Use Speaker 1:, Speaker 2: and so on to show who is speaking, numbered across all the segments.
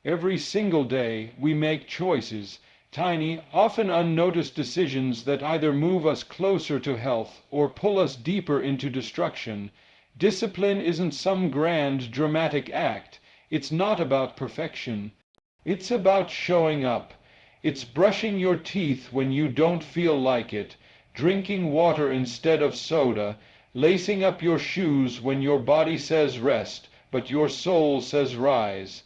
Speaker 1: Every single day we make choices, tiny, often unnoticed decisions that either move us closer to health or pull us deeper into destruction. Discipline isn't some grand, dramatic act. It's not about perfection. It's about showing up. It's brushing your teeth when you don't feel like it, drinking water instead of soda, lacing up your shoes when your body says rest, but your soul says rise.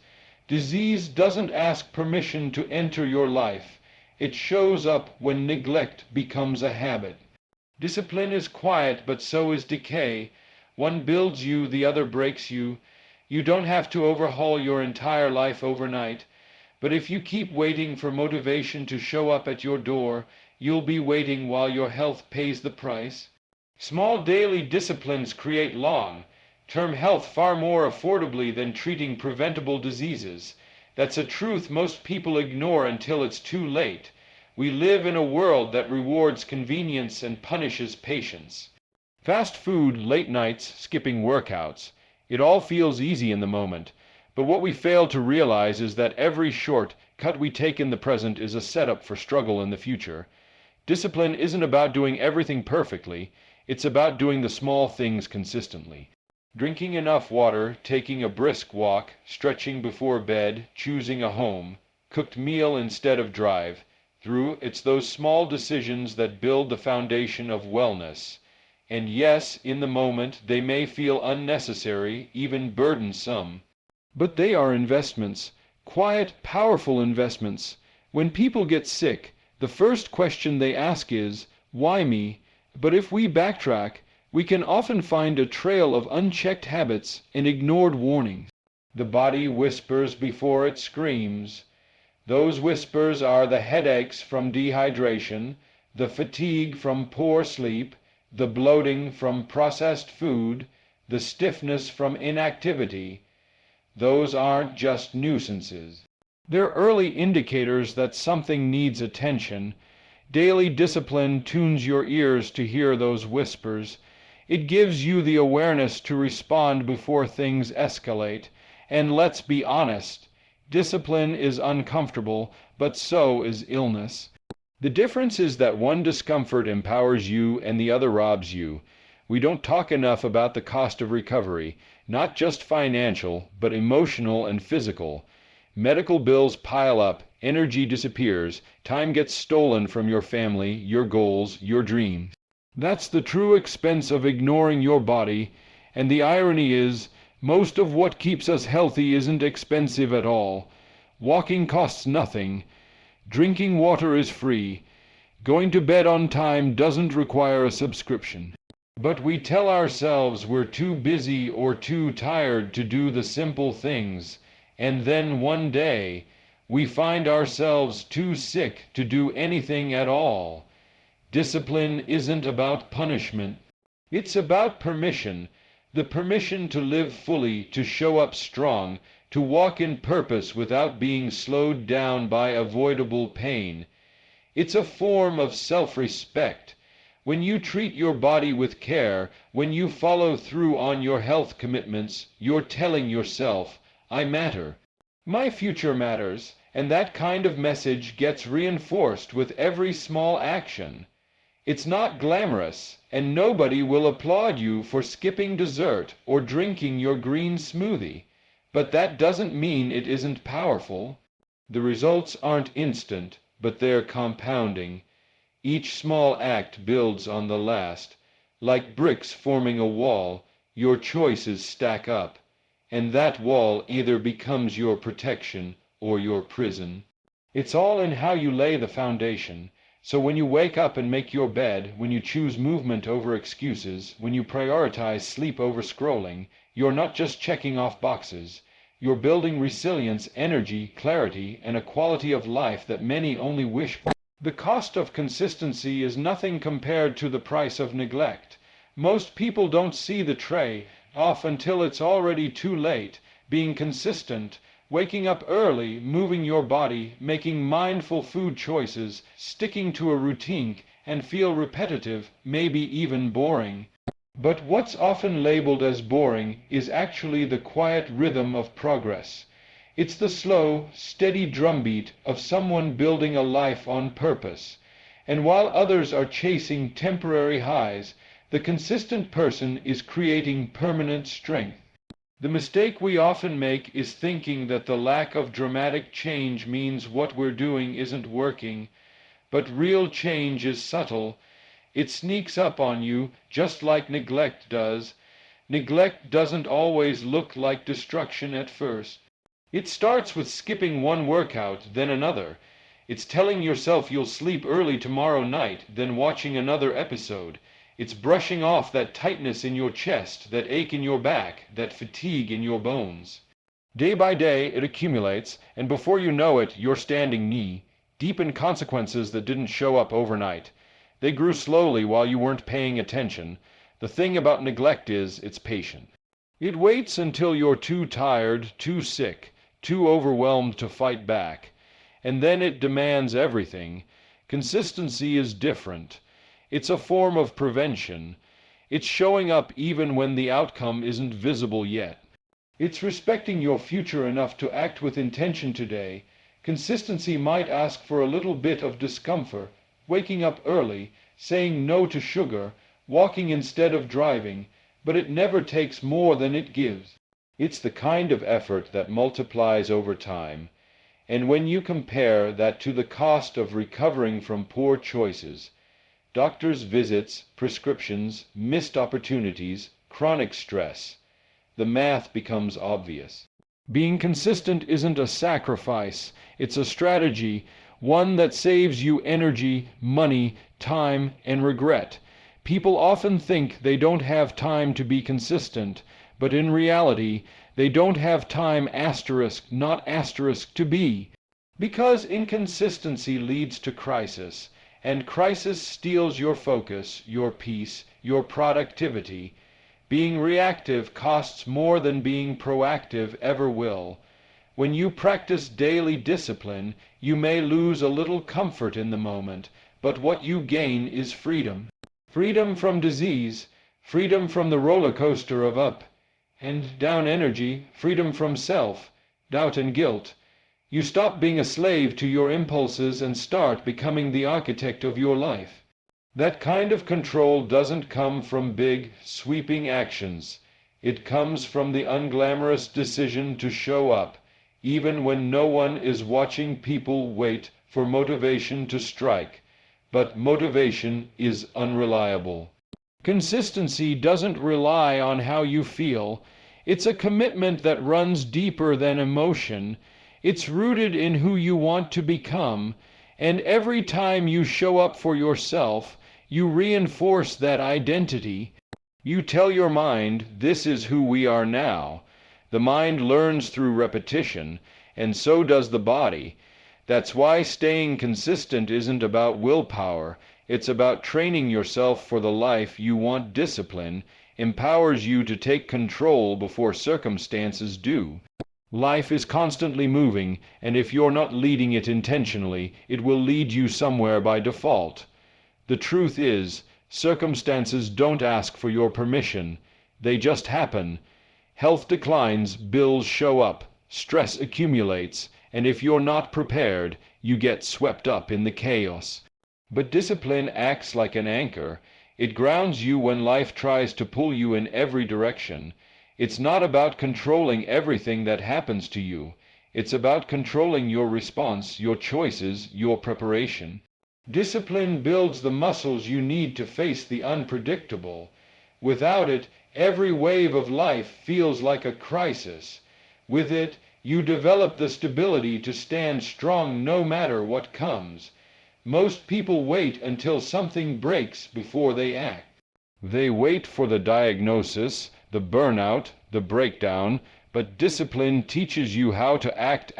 Speaker 1: Disease doesn't ask permission to enter your life. It shows up when neglect becomes a habit. Discipline is quiet, but so is decay. One builds you, the other breaks you. You don't have to overhaul your entire life overnight. But if you keep waiting for motivation to show up at your door, you'll be waiting while your health pays the price. Small daily disciplines create long-term health far more affordably than treating preventable diseases. That's a truth most people ignore until it's too late. We live in a world that rewards convenience and punishes patience. Fast food, late nights, skipping workouts. It all feels easy in the moment. But what we fail to realize is that every short cut we take in the present is a setup for struggle in the future. Discipline isn't about doing everything perfectly. It's about doing the small things consistently. Drinking enough water, taking a brisk walk, stretching before bed, choosing a home, cooked meal instead of drive. It's those small decisions that build the foundation of wellness. And yes, in the moment, they may feel unnecessary, even burdensome. But they are investments, quiet, powerful investments. When people get sick, the first question they ask is, "Why me?" But if we backtrack, we can often find a trail of unchecked habits and ignored warnings. The body whispers before it screams. Those whispers are the headaches from dehydration, the fatigue from poor sleep, the bloating from processed food, the stiffness from inactivity. Those aren't just nuisances. They're early indicators that something needs attention. Daily discipline tunes your ears to hear those whispers. It gives you the awareness to respond before things escalate. And let's be honest, discipline is uncomfortable, but so is illness. The difference is that one discomfort empowers you and the other robs you. We don't talk enough about the cost of recovery, not just financial, but emotional and physical. Medical bills pile up, energy disappears, time gets stolen from your family, your goals, your dreams. That's the true expense of ignoring your body, and the irony is, most of what keeps us healthy isn't expensive at all. Walking costs nothing. Drinking water is free. Going to bed on time doesn't require a subscription. But we tell ourselves we're too busy or too tired to do the simple things, and then one day we find ourselves too sick to do anything at all. Discipline isn't about punishment. It's about permission, the permission to live fully, to show up strong, to walk in purpose without being slowed down by avoidable pain. It's a form of self-respect. When you treat your body with care, when you follow through on your health commitments, you're telling yourself, "I matter. My future matters," and that kind of message gets reinforced with every small action. It's not glamorous, and nobody will applaud you for skipping dessert or drinking your green smoothie. But that doesn't mean it isn't powerful. The results aren't instant, but they're compounding. Each small act builds on the last. Like bricks forming a wall, your choices stack up, and that wall either becomes your protection or your prison. It's all in how you lay the foundation. So when you wake up and make your bed, when you choose movement over excuses, when you prioritize sleep over scrolling, you're not just checking off boxes. You're building resilience, energy, clarity, and a quality of life that many only wish for. The cost of consistency is nothing compared to the price of neglect. Most people don't see the trade-off until it's already too late. Being consistent, waking up early, moving your body, making mindful food choices, sticking to a routine, and feel repetitive, maybe even boring. But what's often labeled as boring is actually the quiet rhythm of progress. It's the slow, steady drumbeat of someone building a life on purpose. And while others are chasing temporary highs, the consistent person is creating permanent strength. The mistake we often make is thinking that the lack of dramatic change means what we're doing isn't working, but real change is subtle. It sneaks up on you just like neglect does. Neglect doesn't always look like destruction at first. It starts with skipping one workout, then another. It's telling yourself you'll sleep early tomorrow night, then watching another episode. It's brushing off that tightness in your chest, that ache in your back, that fatigue in your bones. Day by day it accumulates, and before you know it, you're standing knee deep in consequences that didn't show up overnight. They grew slowly while you weren't paying attention. The thing about neglect is, it's patient. It waits until you're too tired, too sick, too overwhelmed to fight back. And then it demands everything. Consistency is different. It's a form of prevention. It's showing up even when the outcome isn't visible yet. It's respecting your future enough to act with intention today. Consistency might ask for a little bit of discomfort, waking up early, saying no to sugar, walking instead of driving, but it never takes more than it gives. It's the kind of effort that multiplies over time. And when you compare that to the cost of recovering from poor choices, doctors' visits, prescriptions, missed opportunities, chronic stress, the math becomes obvious. Being consistent isn't a sacrifice, it's a strategy, one that saves you energy, money, time, and regret. People often think they don't have time to be consistent, but in reality, they don't have time not to be. Because inconsistency leads to crisis, and crisis steals your focus, your peace, your productivity. Being reactive costs more than being proactive ever will. When you practice daily discipline, you may lose a little comfort in the moment, but what you gain is freedom. Freedom from disease, freedom from the roller coaster of up and down energy, freedom from self, doubt and guilt. You stop being a slave to your impulses and start becoming the architect of your life. That kind of control doesn't come from big, sweeping actions. It comes from the unglamorous decision to show up, even when no one is watching. People wait for motivation to strike, but motivation is unreliable. Consistency doesn't rely on how you feel. It's a commitment that runs deeper than emotion. It's rooted in who you want to become, and every time you show up for yourself, you reinforce that identity. You tell your mind, this is who we are now. The mind learns through repetition, and so does the body. That's why staying consistent isn't about willpower. It's about training yourself for the life you want. Discipline empowers you to take control before circumstances do. Life is constantly moving, and if you're not leading it intentionally, it will lead you somewhere by default. The truth is, circumstances don't ask for your permission. They just happen. Health declines, bills show up, stress accumulates, and if you're not prepared, you get swept up in the chaos. But discipline acts like an anchor. It grounds you when life tries to pull you in every direction. It's not about controlling everything that happens to you. It's about controlling your response, your choices, your preparation. Discipline builds the muscles you need to face the unpredictable. Without it, every wave of life feels like a crisis. With it, you develop the stability to stand strong no matter what comes. Most people wait until something breaks before they act. They wait for the diagnosis, the burnout, the breakdown, but discipline teaches you how to act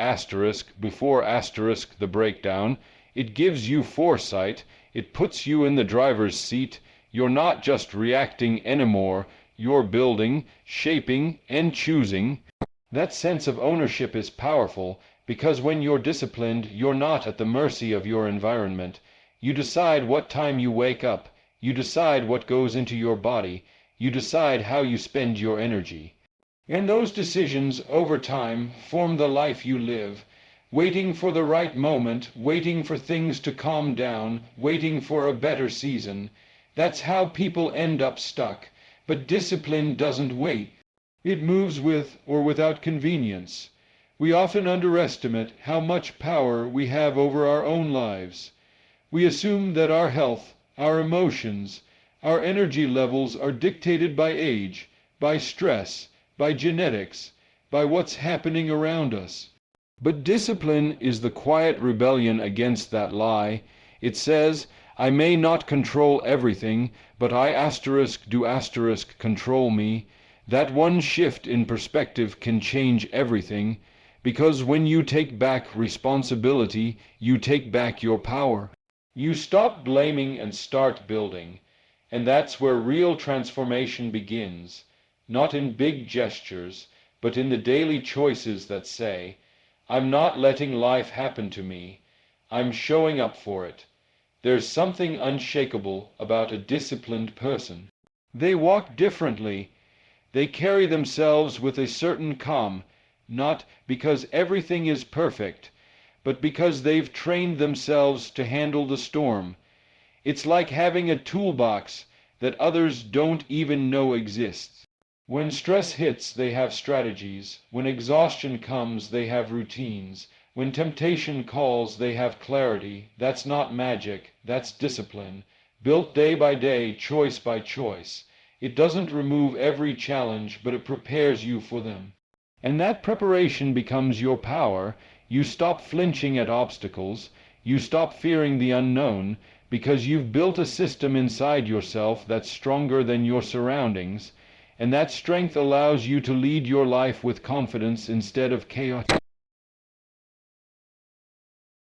Speaker 1: before the breakdown. It gives you foresight. It puts you in the driver's seat. You're not just reacting anymore. You're building, shaping, and choosing. That sense of ownership is powerful because when you're disciplined, you're not at the mercy of your environment. You decide what time you wake up. You decide what goes into your body. You decide how you spend your energy. And those decisions, over time, form the life you live, waiting for the right moment, waiting for things to calm down, waiting for a better season. That's how people end up stuck. But discipline doesn't wait. It moves with or without convenience. We often underestimate how much power we have over our own lives. We assume that our health, our emotions, our energy levels are dictated by age, by stress, by genetics, by what's happening around us. But discipline is the quiet rebellion against that lie. It says, I may not control everything, but I do control me. That one shift in perspective can change everything, because when you take back responsibility, you take back your power. You stop blaming and start building. And that's where real transformation begins, not in big gestures, but in the daily choices that say, I'm not letting life happen to me. I'm showing up for it. There's something unshakable about a disciplined person. They walk differently. They carry themselves with a certain calm, not because everything is perfect, but because they've trained themselves to handle the storm. It's like having a toolbox that others don't even know exists. When stress hits, they have strategies. When exhaustion comes, they have routines. When temptation calls, they have clarity. That's not magic, that's discipline, built day by day, choice by choice. It doesn't remove every challenge, but it prepares you for them. And that preparation becomes your power. You stop flinching at obstacles. You stop fearing the unknown, because you've built a system inside yourself that's stronger than your surroundings, and that strength allows you to lead your life with confidence instead of chaos.